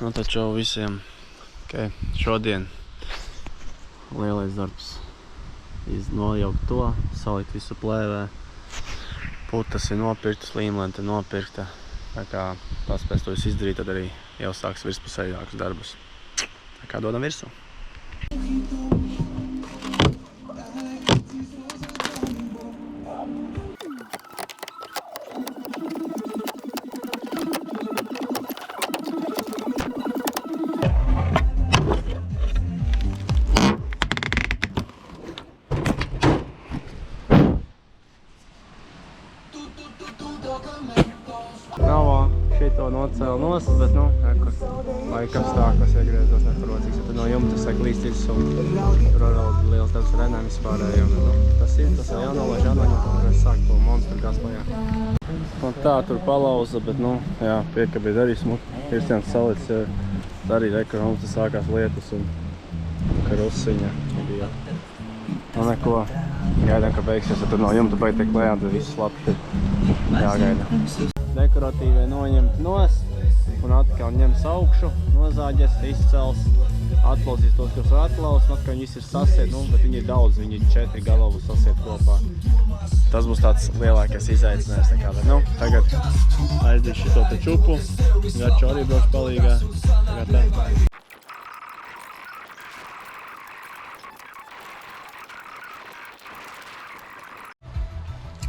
Nu taču visiem, šodien lielais darbs. Nojaukt to, salikt visu plēvē. Putas ir nopirktas, līmlente nopirkta. Tā kā tās pēc to visu izdarīt, tad arī jau sāks virspusējākus darbus. Tā kā dodam virsū. Šito nocēlu nost, bet, laikam stākos iegriezos neparocīgs, ja tad no jumta saka līstīgs un tur arī liels darbs renēm vispārējo. Tas jau jānolaiž, un mēs sāk to monstru gaslajā. Un tā tur palauza, bet, jā, piekabīt arī smuki. Kristians salic, arī reka, mums tas sākās lietus un karusiņa bija. Neko, gaidām, ka beigsies, ja tur no jumta beig tiek lejā, tad viss labs ir jāgaida. Dekoratīvai noņemt nost un atkal ņems augšu, nozāģes, izcels, atlausīs tos, kas var atlaust, un atkal viņi visi ir sasiet, bet viņi ir daudz, viņi ir 4 galavu sasiet kopā. Tas būs tāds lielākais izaicinājums nekā, bet, tagad aizdīšu šito te čupu, Gaču arī braukšu palīgā, tagad tā.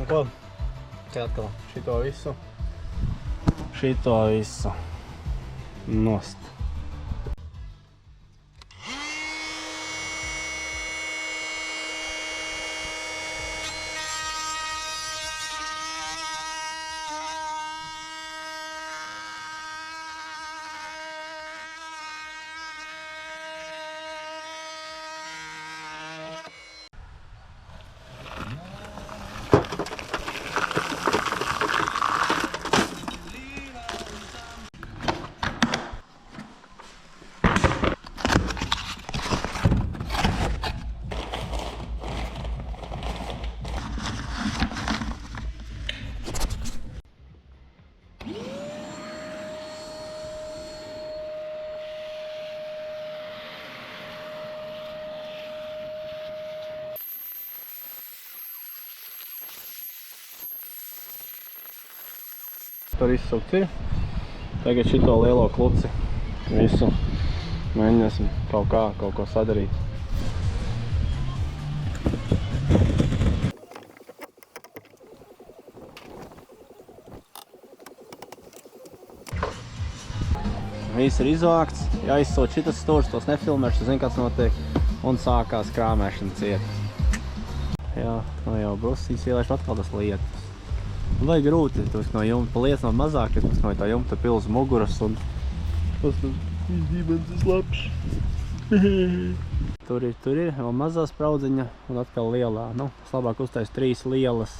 Un ko? Te atkal šito visu nost. Tur izsukts ir. Tagad šito lielo kluci visu mēģināsim kaut ko sadarīt. Viss ir izvākts, jāizsūt šitas stūrs, tos nefilmēšu, zinu, kāds notiek, un sākās krāmēšana ciet. Jā, jau brusīs ielaišu atkal tas lietas. Vai grūti, tas no jumta liec nav mazāk, tas no tā jumta pils muguras un tas izdībens labs. Tur ir vēl mazā spraudziņa un atkal lielā. Es labāk uztais 3 lielas,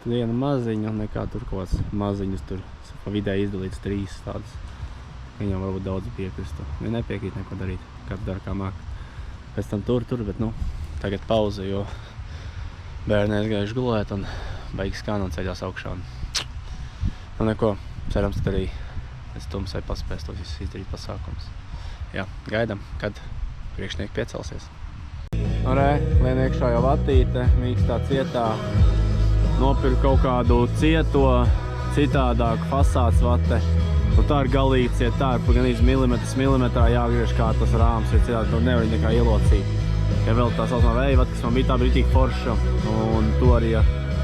tad viena maziņa nekā tur kaut kāds maziņus tur pa vidē izdalīts 3 tādas. Viņam varbūt daudz piekristu. Ja nepiekrīt neko darīt, kāds dara kā māk. Pēc tam tur, bet tagad pauze, jo bērni aizgājuši gulēt un beigas kā un ceļās augšā. Neko, cerams, ka arī es tumsai paspēs tos izdarīt pasākums. Jā, gaidam, kad priekšnieki piecelsies. Lien iekšā jau vatīte, mīkstā cietā. Nopirku kaut kādu cieto, citādāku fasādes vate. Tā ir galīgi ciet, tā ir gan milimetrā jāgriež, kā tas rāms ir citādi, tur nevar nekā ielocīt. Ja vēl tā saucamā vēja vata, kas man bija tā brītīgi forša, un to arī,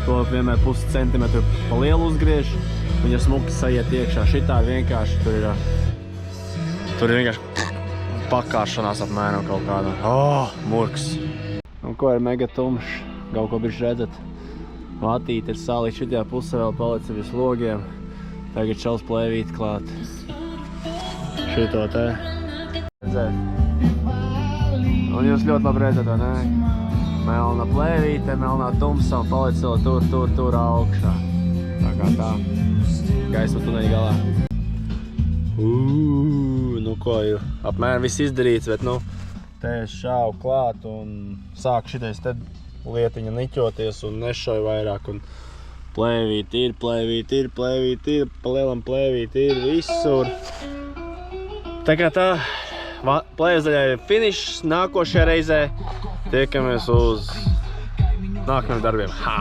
to vienmēr pusi centimetru pa lielu uzgriež, viņa smuki sajiet iekšā. Šitā ir vienkārši, tur ir vienkārši pakāršanās apmēram kaut kāda. Murks! Un ko ir mega tumšs, kaut ko bišķi redzat. Vatīte ir salīta, šitajā pusē vēl palica visu logiem. Tagad šaus plēvīti klāt. Šito te. Redzēt. Un jūs ļoti labi redzat, vai ne? Melna plēvīte, melnā tumsa un paliec vēl tur augšā. Tā kā tā. Gaisma tuneļa galā. Nu ko, apmēram viss izdarīts, bet te es šāvu klāt un sāk šitais te lietiņa niķoties un nešauju vairāk. Un plēvīti ir, pa lielam plēvīti ir visur. Tā kā tā, plējas daļai ir finišs, nākošajā reizē tiekamies uz nākamajiem darbiem. Ha!